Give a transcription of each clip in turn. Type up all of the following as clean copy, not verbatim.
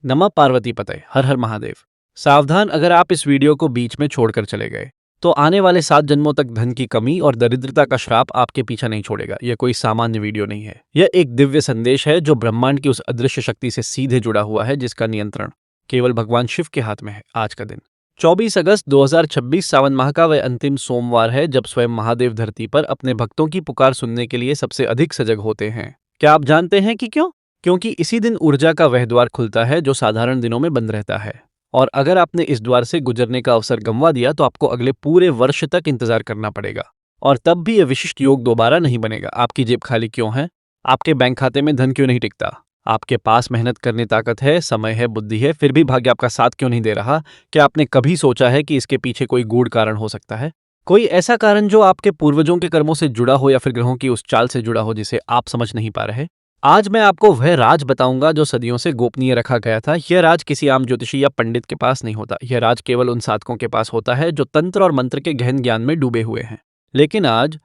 नमः पार्वती पते, हर हर महादेव। सावधान, अगर आप इस वीडियो को बीच में छोड़कर चले गए तो आने वाले 7 जन्मों तक धन की कमी और दरिद्रता का श्राप आपके पीछा नहीं छोड़ेगा। यह कोई सामान्य वीडियो नहीं है, यह एक दिव्य संदेश है जो ब्रह्मांड की उस अदृश्य शक्ति से सीधे जुड़ा हुआ है जिसका नियंत्रण केवल भगवान शिव के हाथ में है। आज का दिन 24 अगस्त 2026 सावन माह का वह अंतिम सोमवार है जब स्वयं महादेव धरती पर अपने भक्तों की पुकार सुनने के लिए सबसे अधिक सजग होते हैं। क्या आप जानते हैं कि क्यों? क्योंकि इसी दिन ऊर्जा का वह द्वार खुलता है जो साधारण दिनों में बंद रहता है। और अगर आपने इस द्वार से गुजरने का अवसर गंवा दिया तो आपको अगले पूरे वर्ष तक इंतजार करना पड़ेगा। और तब भी यह विशिष्ट योग दोबारा नहीं बनेगा। आपकी जेब खाली क्यों है? आपके बैंक खाते में धन क्यों नहीं टिकता? आपके पास मेहनत करने ताकत है, समय है, बुद्धि है, फिर भी भाग्य आपका साथ क्यों नहीं दे रहा? क्या आपने कभी सोचा है कि इसके पीछे कोई गूढ़ कारण हो सकता है? कोई ऐसा कारण जो आपके पूर्वजों के कर्मों से जुड़ा हो या फिर ग्रहों की उस चाल से जुड़ा हो जिसे आप समझ नहीं पा रहे? आज मैं आपको वह राज बताऊंगा जो सदियों से गोपनीय रखा गया था। यह राज किसी आम ज्योतिषी या पंडित के पास नहीं होता। यह राज केवल उन साधकों के पास होता है जो तंत्र और मंत्र के गहन ज्ञान में डूबे हुए हैं। लेकिन आज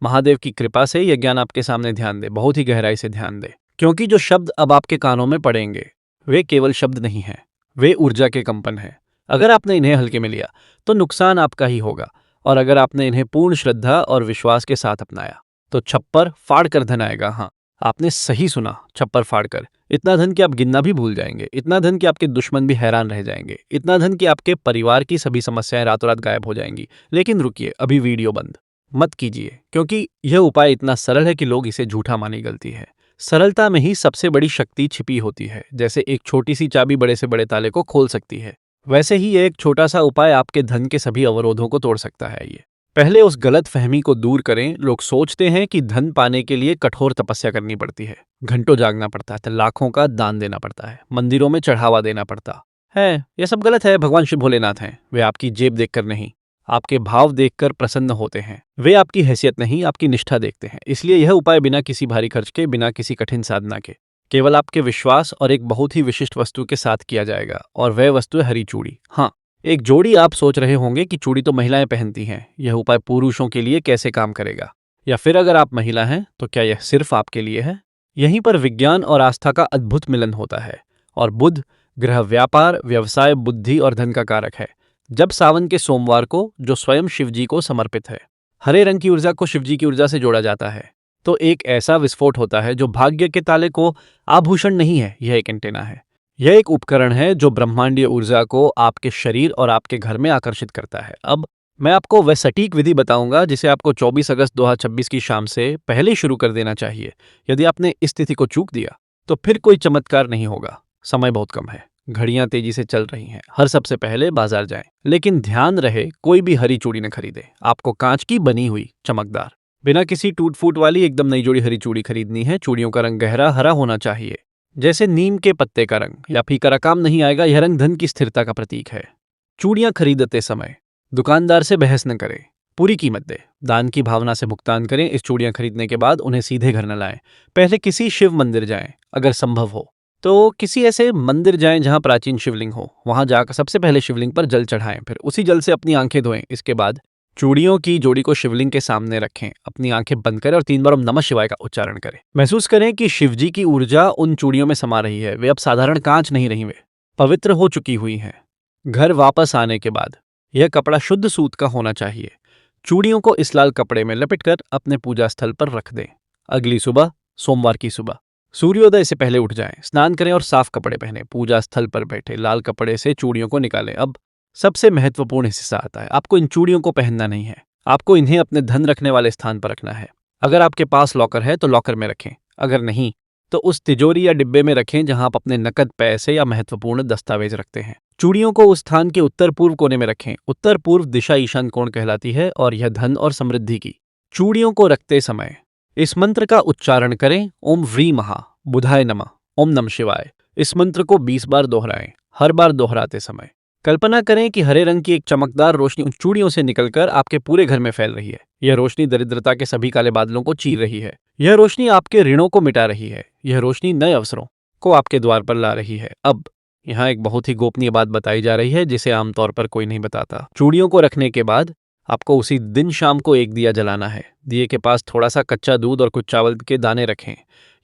महादेव की कृपा से यह ज्ञान आपके सामने ध्यान दे, बहुत ही गहराई से ध्यान दे, क्योंकि जो शब्द अब आपके कानों में पड़ेंगे वे केवल शब्द नहीं हैं, वे ऊर्जा के कंपन हैं। अगर आपने इन्हें हल्के में लिया तो नुकसान आपका ही होगा, और अगर आपने इन्हें पूर्ण श्रद्धा और विश्वास के साथ अपनाया तो छप्पर फाड़ कर धन आएगा। हाँ, आपने सही सुना, छप्पर फाड़कर। इतना धन कि आप गिनना भी भूल जाएंगे, इतना धन कि आपके दुश्मन भी हैरान रह जाएंगे, इतना धन कि आपके परिवार की सभी समस्याएं रातों रात गायब हो जाएंगी। लेकिन रुकिए, अभी वीडियो बंद मत कीजिए, क्योंकि यह उपाय इतना सरल है कि लोग इसे झूठा मानी गलती है। सरलता में ही सबसे बड़ी शक्ति छिपी होती है। जैसे एक छोटी सी चाबी बड़े से बड़े ताले को खोल सकती है, वैसे ही एक छोटा सा उपाय आपके धन के सभी अवरोधों को तोड़ सकता है। ये पहले उस गलत फहमी को दूर करें। लोग सोचते हैं कि धन पाने के लिए कठोर तपस्या करनी पड़ती है, घंटों जागना पड़ता है, लाखों का दान देना पड़ता है, मंदिरों में चढ़ावा देना पड़ता है। यह सब गलत है। भगवान शिव भोलेनाथ हैं। वे आपकी जेब देखकर नहीं, आपके भाव देखकर प्रसन्न होते हैं। वे आपकी हैसियत नहीं, आपकी निष्ठा देखते हैं। इसलिए यह उपाय बिना किसी भारी खर्च के, बिना किसी कठिन साधना के, केवल आपके विश्वास और एक बहुत ही विशिष्ट वस्तु के साथ किया जाएगा। और वह वस्तु है हरी चूड़ी। हाँ, एक जोड़ी। आप सोच रहे होंगे कि चूड़ी तो महिलाएं पहनती हैं, यह उपाय पुरुषों के लिए कैसे काम करेगा? या फिर अगर आप महिला हैं तो क्या यह सिर्फ आपके लिए है? यहीं पर विज्ञान और आस्था का अद्भुत मिलन होता है। और बुध ग्रह व्यापार, व्यवसाय, बुद्धि और धन का कारक है। जब सावन के सोमवार को, जो स्वयं शिवजी को समर्पित है, हरे रंग की ऊर्जा को शिवजी की ऊर्जा से जोड़ा जाता है, तो एक ऐसा विस्फोट होता है जो भाग्य के ताले को, आभूषण नहीं है, यह एक एंटेना है। यह एक उपकरण है जो ब्रह्मांडीय ऊर्जा को आपके शरीर और आपके घर में आकर्षित करता है। अब मैं आपको वह सटीक विधि बताऊंगा जिसे आपको 24 अगस्त 2026 की शाम से पहले शुरू कर देना चाहिए। यदि आपने इस तिथि को चूक दिया तो फिर कोई चमत्कार नहीं होगा। समय बहुत कम है, घड़ियां तेजी से चल रही हैं। हर सबसे पहले बाजार जाएं, लेकिन ध्यान रहे कोई भी हरी चूड़ी न खरीदे। आपको कांच की बनी हुई, चमकदार, बिना किसी टूट फूट वाली एकदम नई जोड़ी हरी चूड़ी खरीदनी है। चूड़ियों का रंग गहरा हरा होना चाहिए, जैसे नीम के पत्ते का रंग। या फीका काम नहीं आएगा। यह रंग धन की स्थिरता का प्रतीक है। चूड़ियां खरीदते समय दुकानदार से बहस न करें, पूरी कीमत दे, दान की भावना से भुगतान करें। इस चूड़ियां खरीदने के बाद उन्हें सीधे घर न लाएं। पहले किसी शिव मंदिर जाएं, अगर संभव हो तो किसी ऐसे मंदिर जाएं जहां प्राचीन शिवलिंग हो। वहां जाकर सबसे पहले शिवलिंग पर जल चढ़ाएं, फिर उसी जल से अपनी आंखें धोएं। इसके बाद चूड़ियों की जोड़ी को शिवलिंग के सामने रखें, अपनी आंखें बंद करें और 3 बार ओम नमः शिवाय का उच्चारण करें। महसूस करें कि शिवजी की ऊर्जा उन चूड़ियों में समा रही है। वे अब साधारण कांच नहीं रही, वे पवित्र हो चुकी हुई हैं। घर वापस आने के बाद यह कपड़ा शुद्ध सूत का होना चाहिए। चूड़ियों को इस लाल कपड़े में लपेटकर अपने पूजा स्थल पर रख दें। अगली सुबह, सोमवार की सुबह, सूर्योदय से पहले उठ जाएं, स्नान करें और साफ कपड़े पहने। पूजा स्थल पर बैठे लाल कपड़े से चूड़ियों को निकालें। अब सबसे महत्वपूर्ण हिस्सा आता है। आपको इन चूड़ियों को पहनना नहीं है, आपको इन्हें अपने धन रखने वाले स्थान पर रखना है। अगर आपके पास लॉकर है तो लॉकर में रखें, अगर नहीं तो उस तिजोरी या डिब्बे में रखें जहां आप अपने नकद, पैसे या महत्वपूर्ण दस्तावेज रखते हैं। चूड़ियों को उस स्थान के उत्तर पूर्व कोने में रखें। उत्तर पूर्व दिशा ईशान कोण कहलाती है और यह धन और समृद्धि की। चूड़ियों को रखते समय इस मंत्र का उच्चारण करें, ओम व्री महा बुधाय नमः, ओम नमः शिवाय। इस मंत्र को 20 बार दोहराएं। हर बार दोहराते समय कल्पना करें कि हरे रंग की एक चमकदार रोशनी उन चूड़ियों से निकलकर आपके पूरे घर में फैल रही है। यह रोशनी दरिद्रता के सभी काले बादलों को चीर रही है। यह रोशनी आपके ऋणों को मिटा रही है। यह रोशनी नए अवसरों को आपके द्वार पर ला रही है। अब यहाँ एक बहुत ही गोपनीय बात बताई जा रही है जिसे आमतौर पर कोई नहीं बताता। चूड़ियों को रखने के बाद आपको उसी दिन शाम को एक दिया जलाना है। दिए के पास थोड़ा सा कच्चा दूध और कुछ चावल के दाने रखें।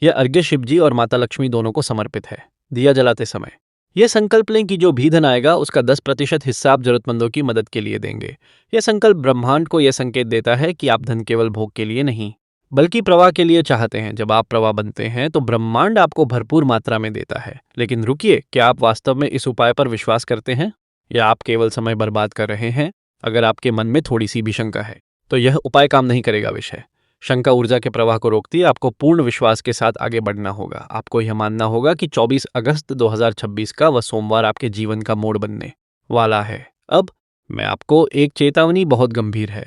यह अर्घ्य शिवजी और माता लक्ष्मी दोनों को समर्पित है। दिया जलाते समय यह संकल्प लें कि जो भी धन आएगा उसका 10% हिस्सा आप जरूरतमंदों की मदद के लिए देंगे। यह संकल्प ब्रह्मांड को यह संकेत देता है कि आप धन केवल भोग के लिए नहीं बल्कि प्रवाह के लिए चाहते हैं। जब आप प्रवाह बनते हैं तो ब्रह्मांड आपको भरपूर मात्रा में देता है। लेकिन रुकिए, क्या आप वास्तव में इस उपाय पर विश्वास करते हैं या आप केवल समय बर्बाद कर रहे हैं? अगर आपके मन में थोड़ी सी भी शंका है तो यह उपाय काम नहीं करेगा। विषय शंका ऊर्जा के प्रवाह को रोकती है। आपको पूर्ण विश्वास के साथ आगे बढ़ना होगा। आपको यह मानना होगा कि 24 अगस्त 2026 का वह सोमवार आपके जीवन का मोड़ बनने वाला है। अब मैं आपको एक चेतावनी बहुत गंभीर है।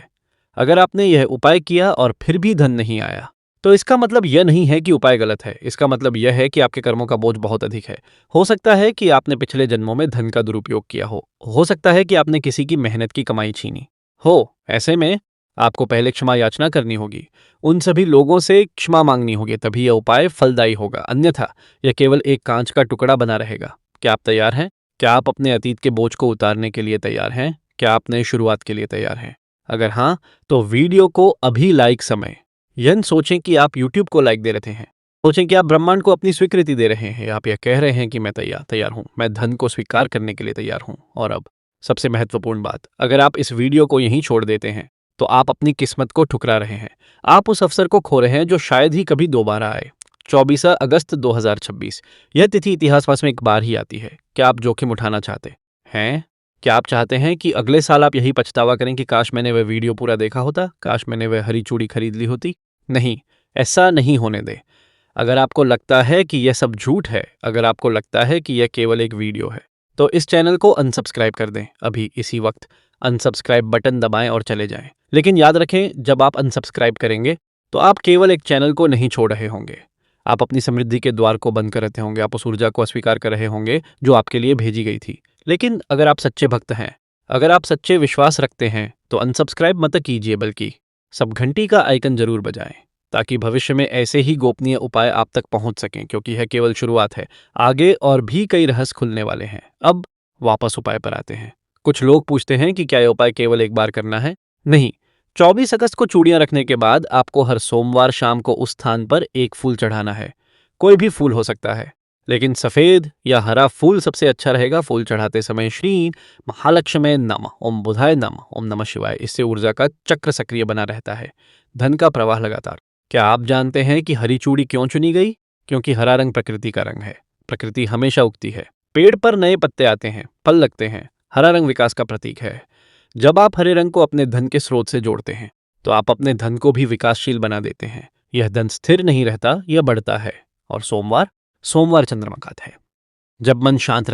अगर आपने यह उपाय किया और फिर भी धन नहीं आया तो इसका मतलब यह नहीं है कि उपाय गलत है। इसका मतलब यह है कि आपके कर्मों का बोझ बहुत अधिक है। हो सकता है कि आपने पिछले जन्मों में धन का दुरुपयोग किया हो सकता है कि आपने किसी की मेहनत की कमाई छीनी हो। ऐसे में आपको पहले क्षमा याचना करनी होगी। उन सभी लोगों से क्षमा मांगनी होगी, तभी यह उपाय फलदायी होगा। अन्यथा यह केवल एक कांच का टुकड़ा बना रहेगा। क्या आप तैयार हैं? क्या आप अपने अतीत के बोझ को उतारने के लिए तैयार हैं? क्या आप नई शुरुआत के लिए तैयार हैं? अगर हाँ, तो वीडियो को अभी लाइक समय यह न सोचें कि आप YouTube को लाइक दे रहे हैं। सोचें कि आप ब्रह्मांड को अपनी स्वीकृति दे रहे हैं। आप यह कह रहे हैं कि मैं तैयार हूँ, मैं धन को स्वीकार करने के लिए तैयार हूँ। और अब सबसे महत्वपूर्ण बात, अगर आप इस वीडियो को यहीं छोड़ देते हैं तो आप अपनी किस्मत को ठुकरा रहे हैं। आप उस अवसर को खो रहे हैं जो शायद ही कभी दोबारा आए। 24 अगस्त 2026 यह तिथि इतिहास में एक बार ही आती है। क्या आप जोखिम उठाना चाहते हैं? क्या आप चाहते हैं कि अगले साल आप यही पछतावा करें कि काश मैंने वह वीडियो पूरा देखा होता, काश मैंने वह हरी चूड़ी खरीद ली होती? नहीं, ऐसा नहीं होने दें। अगर आपको लगता है कि यह सब झूठ है, अगर आपको लगता है कि यह केवल एक वीडियो है, तो इस चैनल को अनसब्सक्राइब कर दें। अभी इसी वक्त अनसब्सक्राइब बटन दबाएं और चले जाएं। लेकिन याद रखें, जब आप अनसब्सक्राइब करेंगे तो आप केवल एक चैनल को नहीं छोड़ रहे होंगे, आप अपनी समृद्धि के द्वार को बंद कर रहे होंगे। आप उस ऊर्जा को अस्वीकार कर रहे होंगे जो आपके लिए भेजी गई थी। लेकिन अगर आप सच्चे भक्त हैं, अगर आप सच्चे विश्वास रखते हैं, तो अनसब्सक्राइब मत कीजिए, बल्कि सब घंटी का आइकन जरूर बजाएं, ताकि भविष्य में ऐसे ही गोपनीय उपाय आप तक पहुंच सकें। क्योंकि यह केवल शुरुआत है, आगे और भी कई रहस्य खुलने वाले हैं। अब वापस उपाय पर आते हैं। कुछ लोग पूछते हैं कि क्या यह उपाय केवल एक बार करना है? नहीं, 24 अगस्त को चूड़ियां रखने के बाद आपको हर सोमवार शाम को उस स्थान पर एक फूल चढ़ाना है। कोई भी फूल हो सकता है, लेकिन सफेद या हरा फूल सबसे अच्छा रहेगा। फूल चढ़ाते समय श्री महालक्ष्मी नमः, ओम बुधाय नमः, ओम नमः शिवाय, इससे ऊर्जा का चक्र सक्रिय बना रहता है, धन का प्रवाह लगातार। क्या आप जानते हैं कि हरी चूड़ी क्यों चुनी गई? क्योंकि हरा रंग प्रकृति का रंग है। प्रकृति हमेशा उगती है, पेड़ पर नए पत्ते आते हैं, फल लगते हैं। हरा रंग विकास का प्रतीक है। जब आप हरे रंग को अपने धन के स्रोत से जोड़ते हैं तो आप अपने धन को भी विकासशील बना देते हैं। यह धन स्थिर नहीं रहता, यह बढ़ता है। और सोमवार चंद्रमा का है। जब मन शांत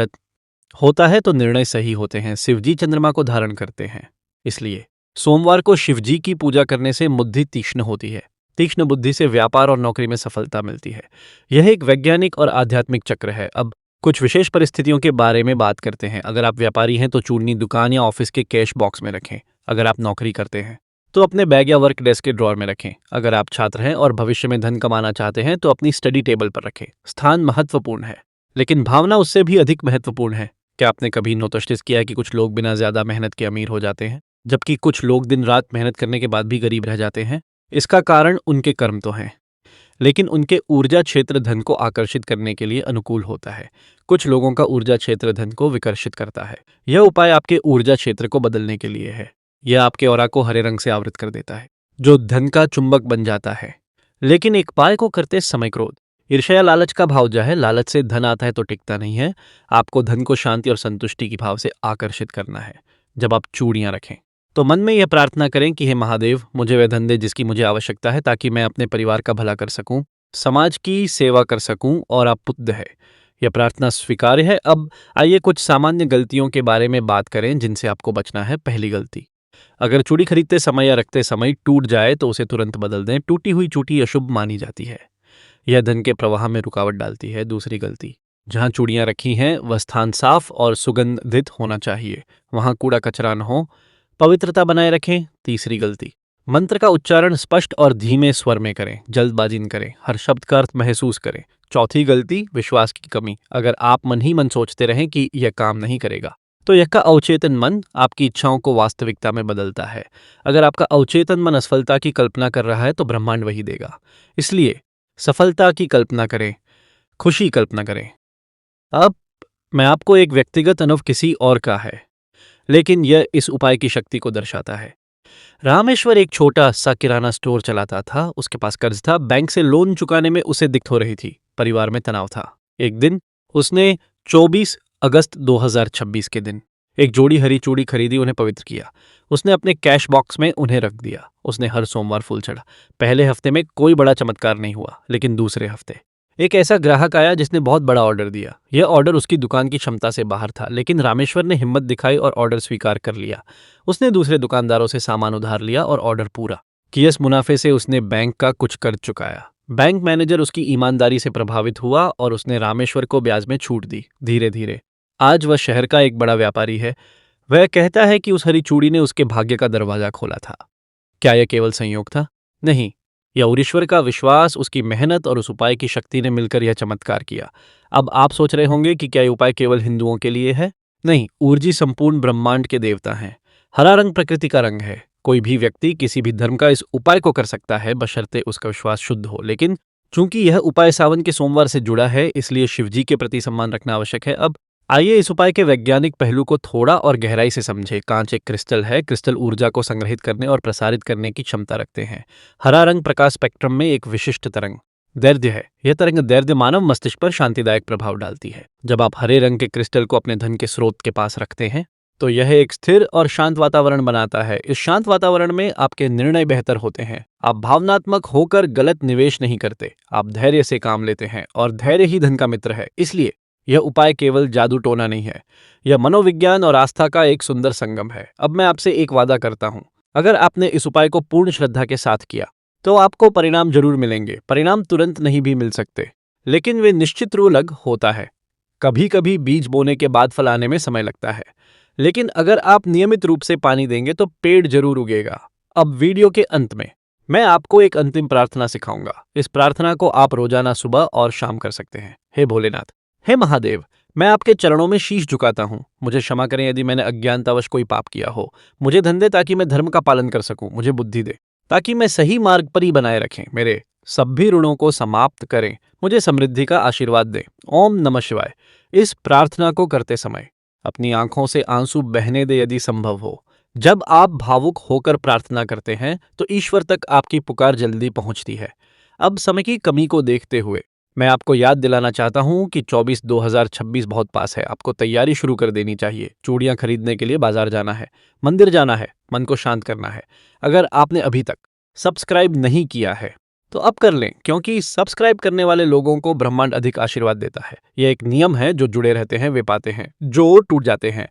होता है तो निर्णय सही होते हैं। शिवजी चंद्रमा को धारण करते हैं, इसलिए सोमवार को शिवजी की पूजा करने से बुद्धि तीक्ष्ण होती है। तीक्ष्ण बुद्धि से व्यापार और नौकरी में सफलता मिलती है। यह एक वैज्ञानिक और आध्यात्मिक चक्र है। अब कुछ विशेष परिस्थितियों के बारे में बात करते हैं। अगर आप व्यापारी हैं तो चूड़नी दुकान या ऑफिस के कैश बॉक्स में रखें। अगर आप नौकरी करते हैं तो अपने बैग या वर्क डेस्क के ड्रॉर में रखें। अगर आप छात्र हैं और भविष्य में धन कमाना चाहते हैं तो अपनी स्टडी टेबल पर रखें। स्थान महत्वपूर्ण है, लेकिन भावना उससे भी अधिक महत्वपूर्ण है। क्या आपने कभी नोटिस किया है कि कुछ लोग बिना ज्यादा मेहनत के अमीर हो जाते हैं, जबकि कुछ लोग दिन रात मेहनत करने के बाद भी गरीब रह जाते हैं? इसका कारण उनके कर्म तो हैं, लेकिन उनके ऊर्जा क्षेत्र धन को आकर्षित करने के लिए अनुकूल होता है। कुछ लोगों का ऊर्जा क्षेत्र धन को विकर्षित करता है। यह उपाय आपके ऊर्जा क्षेत्र को बदलने के लिए है। यह आपके ऑरा को हरे रंग से आवृत कर देता है, जो धन का चुंबक बन जाता है। लेकिन एक उपाय को करते समय क्रोध, ईर्ष्या या लालच का भाव जो है, लालच से धन आता है तो टिकता नहीं है। आपको धन को शांति और संतुष्टि की भाव से आकर्षित करना है। जब आप चूड़ियां रखें तो मन में यह प्रार्थना करें कि हे महादेव, मुझे वह धन दे जिसकी मुझे आवश्यकता है, ताकि मैं अपने परिवार का भला कर सकूं, समाज की सेवा कर सकूं। और आप बुद्ध है, यह प्रार्थना स्वीकार्य है। अब आइए कुछ सामान्य गलतियों के बारे में बात करें जिनसे आपको बचना है। पहली गलती, अगर चूड़ी खरीदते समय या रखते समय टूट जाए तो उसे तुरंत बदल दें। टूटी हुई चूड़ी अशुभ मानी जाती है, यह धन के प्रवाह में रुकावट डालती है। दूसरी गलती, जहाँ चूड़ियाँ रखी हैं वह स्थान साफ और सुगंधित होना चाहिए, वहाँ कूड़ा कचरा न हो, पवित्रता बनाए रखें। तीसरी गलती, मंत्र का उच्चारण स्पष्ट और धीमे स्वर में करें, जल्दबाजी न करें, हर शब्द का अर्थ महसूस करें। चौथी गलती, विश्वास की कमी, अगर आप मन ही मन सोचते रहें कि यह काम नहीं करेगा तो यह का अवचेतन मन आपकी इच्छाओं को वास्तविकता में बदलता है। अगर आपका अवचेतन मन असफलता की कल्पना कर रहा है तो ब्रह्मांड वही देगा। इसलिए सफलता की कल्पना करें, खुशी कल्पना करें। अब मैं आपको एक व्यक्तिगत अनुभव किसी और का है, लेकिन यह इस उपाय की शक्ति को दर्शाता है। रामेश्वर एक छोटा सा किराना स्टोर चलाता था। उसके पास कर्ज था, बैंक से लोन चुकाने में उसे दिक्कत हो रही थी, परिवार में तनाव था। एक दिन उसने 24 अगस्त 2026 के दिन एक जोड़ी हरी चूड़ी खरीदी, उन्हें पवित्र किया। उसने अपने कैश बॉक्स में उन्हें रख दिया। उसने हर सोमवार फूल चढ़ा। पहले हफ्ते में कोई बड़ा चमत्कार नहीं हुआ, लेकिन दूसरे हफ्ते एक ऐसा ग्राहक आया जिसने बहुत बड़ा ऑर्डर दिया। यह ऑर्डर उसकी दुकान की क्षमता से बाहर था, लेकिन रामेश्वर ने हिम्मत दिखाई और ऑर्डर स्वीकार कर लिया। उसने दूसरे दुकानदारों से सामान उधार लिया और ऑर्डर पूरा किया। इस मुनाफे से उसने बैंक का कुछ कर्ज चुकाया। बैंक मैनेजर उसकी ईमानदारी से प्रभावित हुआ और उसने रामेश्वर को ब्याज में छूट दी। धीरे धीरे आज वह शहर का एक बड़ा व्यापारी है। वह कहता है कि उस हरी चूड़ी ने उसके भाग्य का दरवाजा खोला था। क्या यह केवल संयोग था? नहीं, यह और ईश्वर का विश्वास, उसकी मेहनत और उस उपाय की शक्ति ने मिलकर यह चमत्कार किया। अब आप सोच रहे होंगे कि क्या यह उपाय केवल हिंदुओं के लिए है? नहीं, ऊर्जी संपूर्ण ब्रह्मांड के देवता हैं। हरा रंग प्रकृति का रंग है। कोई भी व्यक्ति किसी भी धर्म का इस उपाय को कर सकता है, बशर्ते उसका विश्वास शुद्ध हो। लेकिन चूंकि यह उपाय सावन के सोमवार से जुड़ा है, इसलिए शिवजी के प्रति सम्मान रखना आवश्यक है। अब आइए इस उपाय के वैज्ञानिक पहलू को थोड़ा और गहराई से समझें। कांच एक क्रिस्टल है। क्रिस्टल ऊर्जा को संग्रहित करने और प्रसारित करने की क्षमता रखते हैं। हरा रंग प्रकाश स्पेक्ट्रम में एक विशिष्ट तरंग दैर्ध्य है। यह तरंग दैर्ध्य मानव मस्तिष्क पर शांतिदायक प्रभाव डालती है। जब आप हरे रंग के क्रिस्टल को अपने धन के स्रोत के पास रखते हैं, तो यह एक स्थिर और शांत वातावरण बनाता है। इस शांत वातावरण में आपके निर्णय बेहतर होते हैं। आप भावनात्मक होकर गलत निवेश नहीं करते। आप धैर्य से काम लेते हैं और धैर्य ही धन का मित्र है। इसलिए यह उपाय केवल जादू टोना नहीं है, यह मनोविज्ञान और आस्था का एक सुंदर संगम है। अब मैं आपसे एक वादा करता हूं, अगर आपने इस उपाय को पूर्ण श्रद्धा के साथ किया, तो आपको परिणाम जरूर मिलेंगे। परिणाम तुरंत नहीं भी मिल सकते, लेकिन वे निश्चित रूप होता है। कभी कभी बीज बोने के बाद फल आने में समय लगता है, लेकिन अगर आप नियमित रूप से पानी देंगे तो पेड़ जरूर उगेगा। अब वीडियो के अंत में मैं आपको एक अंतिम प्रार्थना सिखाऊंगा। इस प्रार्थना को आप रोजाना सुबह और शाम कर सकते हैं। हे भोलेनाथ, हे महादेव, मैं आपके चरणों में शीश झुकाता हूँ। मुझे क्षमा करें यदि मैंने अज्ञानतावश कोई पाप किया हो। मुझे धन दे ताकि मैं धर्म का पालन कर सकूं। मुझे बुद्धि दे ताकि मैं सही मार्ग पर ही बनाए रखें। मेरे सभी ऋणों को समाप्त करें। मुझे समृद्धि का आशीर्वाद दें। ओम नमः शिवाय। इस प्रार्थना को करते समय अपनी आंखों से आंसू बहने दे यदि संभव हो। जब आप भावुक होकर प्रार्थना करते हैं, तो ईश्वर तक आपकी पुकार जल्दी पहुंचती है। अब समय की कमी को देखते हुए मैं आपको याद दिलाना चाहता हूं कि 24/2026 बहुत पास है। आपको तैयारी शुरू कर देनी चाहिए। चूड़ियां खरीदने के लिए बाजार जाना है, मंदिर जाना है, मन को शांत करना है। अगर आपने अभी तक सब्सक्राइब नहीं किया है, तो अब कर लें, क्योंकि सब्सक्राइब करने वाले लोगों को ब्रह्मांड अधिक आशीर्वाद देता है। यह एक नियम है, जो जुड़े रहते हैं वे पाते हैं, जो टूट जाते हैं।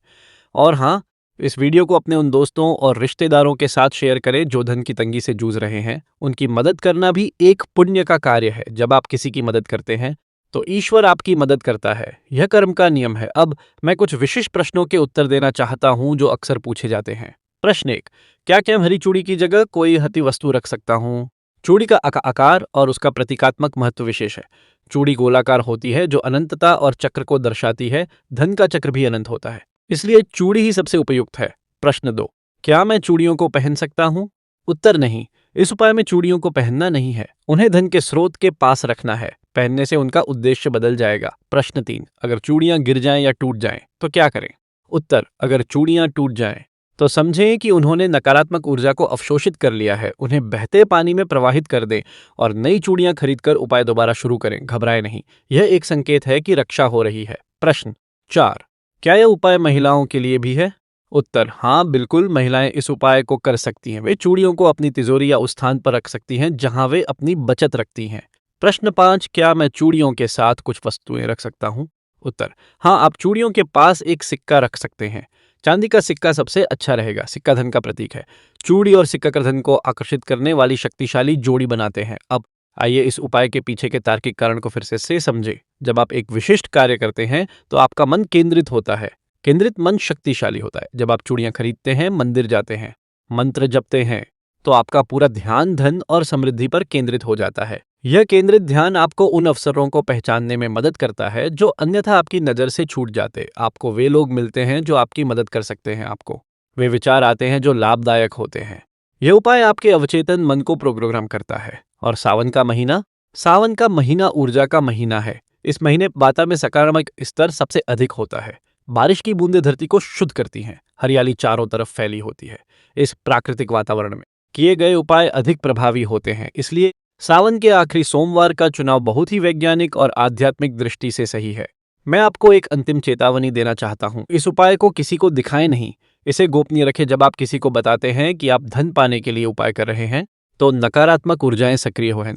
और हाँ, इस वीडियो को अपने उन दोस्तों और रिश्तेदारों के साथ शेयर करें जो धन की तंगी से जूझ रहे हैं। उनकी मदद करना भी एक पुण्य का कार्य है। जब आप किसी की मदद करते हैं, तो ईश्वर आपकी मदद करता है। यह कर्म का नियम है। अब मैं कुछ विशिष्ट प्रश्नों के उत्तर देना चाहता हूं जो अक्सर पूछे जाते हैं। प्रश्न 1, क्या हरी चूड़ी की जगह कोई हती वस्तु रख सकता हूँ? चूड़ी का आकार और उसका प्रतीकात्मक महत्व विशेष है। चूड़ी गोलाकार होती है, जो अनंतता और चक्र को दर्शाती है। धन का चक्र भी अनंत होता है, इसलिए चूड़ी ही सबसे उपयुक्त है। प्रश्न 2, क्या मैं चूड़ियों को पहन सकता हूँ? उत्तर नहीं, इस उपाय में चूड़ियों को पहनना नहीं है, उन्हें धन के स्रोत के पास रखना है। पहनने से उनका उद्देश्य बदल जाएगा। प्रश्न 3, अगर चूड़ियां गिर जाएं या टूट जाएं तो क्या करें? उत्तर, अगर चूड़ियां टूट जाएं तो समझें कि उन्होंने नकारात्मक ऊर्जा को अवशोषित कर लिया है। उन्हें बहते पानी में प्रवाहित कर दें और नई चूड़ियां खरीदकर उपाय दोबारा शुरू करें। घबराएं नहीं, यह एक संकेत है कि रक्षा हो रही है। प्रश्न 4, क्या यह उपाय महिलाओं के लिए भी है? उत्तर, हाँ बिल्कुल, महिलाएं इस उपाय को कर सकती हैं। वे चूड़ियों को अपनी तिजोरी या उस स्थान पर रख सकती हैं जहां वे अपनी बचत रखती हैं। प्रश्न 5, क्या मैं चूड़ियों के साथ कुछ वस्तुएं रख सकता हूँ? उत्तर, हाँ, आप चूड़ियों के पास एक सिक्का रख सकते हैं। चांदी का सिक्का सबसे अच्छा रहेगा। सिक्का धन का प्रतीक है। चूड़ी और सिक्का कर धन को आकर्षित करने वाली शक्तिशाली जोड़ी बनाते हैं। अब आइए इस उपाय के पीछे के तार्किक कारण को फिर से समझें। जब आप एक विशिष्ट कार्य करते हैं, तो आपका मन केंद्रित होता है। केंद्रित मन शक्तिशाली होता है। जब आप चूड़ियां खरीदते हैं, मंदिर जाते हैं, मंत्र जपते हैं, तो आपका पूरा ध्यान धन और समृद्धि पर केंद्रित हो जाता है। यह केंद्रित ध्यान आपको उन अवसरों को पहचानने में मदद करता है जो अन्यथा आपकी नज़र से छूट जाते। आपको वे लोग मिलते हैं जो आपकी मदद कर सकते हैं। आपको वे विचार आते हैं जो लाभदायक होते हैं। यह उपाय आपके अवचेतन मन को प्रोग्राम करता है। और सावन का महीना ऊर्जा का महीना है। इस महीने वाता में सकारात्मक स्तर सबसे अधिक होता है। बारिश की बूंदें धरती को शुद्ध करती हैं, हरियाली चारों तरफ फैली होती है। इस प्राकृतिक वातावरण में किए गए उपाय अधिक प्रभावी होते हैं, इसलिए सावन के आखिरी सोमवार का चुनाव बहुत ही वैज्ञानिक और आध्यात्मिक दृष्टि से सही है। मैं आपको एक अंतिम चेतावनी देना चाहता हूँ, इस उपाय को किसी को दिखाएं नहीं, इसे गोपनीय रखें। जब आप किसी को बताते हैं कि आप धन पाने के लिए उपाय कर रहे हैं, तो नकारात्मक ऊर्जाएं सक्रिय हो हैं।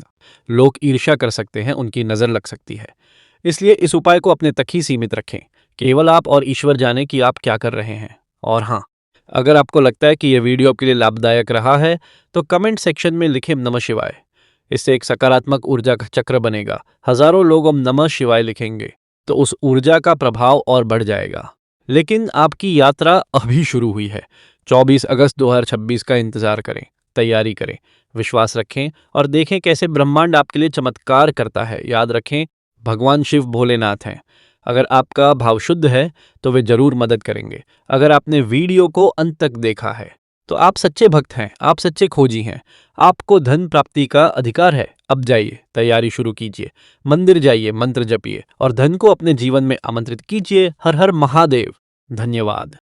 लोग ईर्ष्या कर सकते हैं, उनकी नज़र लग सकती है। इसलिए इस उपाय को अपने तक ही सीमित रखें। केवल आप और ईश्वर जाने कि आप क्या कर रहे हैं। और हाँ, अगर आपको लगता है कि यह वीडियो आपके लिए लाभदायक रहा है, तो कमेंट सेक्शन में लिखें नमः शिवाय। इससे एक सकारात्मक ऊर्जा का चक्र बनेगा। हजारों लोग अब नमः शिवाय लिखेंगे तो उस ऊर्जा का प्रभाव और बढ़ जाएगा। लेकिन आपकी यात्रा अभी शुरू हुई है। 24 अगस्त 2026 का इंतजार करें, तैयारी करें, विश्वास रखें और देखें कैसे ब्रह्मांड आपके लिए चमत्कार करता है। याद रखें, भगवान शिव भोलेनाथ हैं। अगर आपका भाव शुद्ध है तो वे जरूर मदद करेंगे। अगर आपने वीडियो को अंत तक देखा है तो आप सच्चे भक्त हैं, आप सच्चे खोजी हैं। आपको धन प्राप्ति का अधिकार है। अब जाइए, तैयारी शुरू कीजिए, मंदिर जाइए, मंत्र जपिए और धन को अपने जीवन में आमंत्रित कीजिए। हर हर महादेव। धन्यवाद।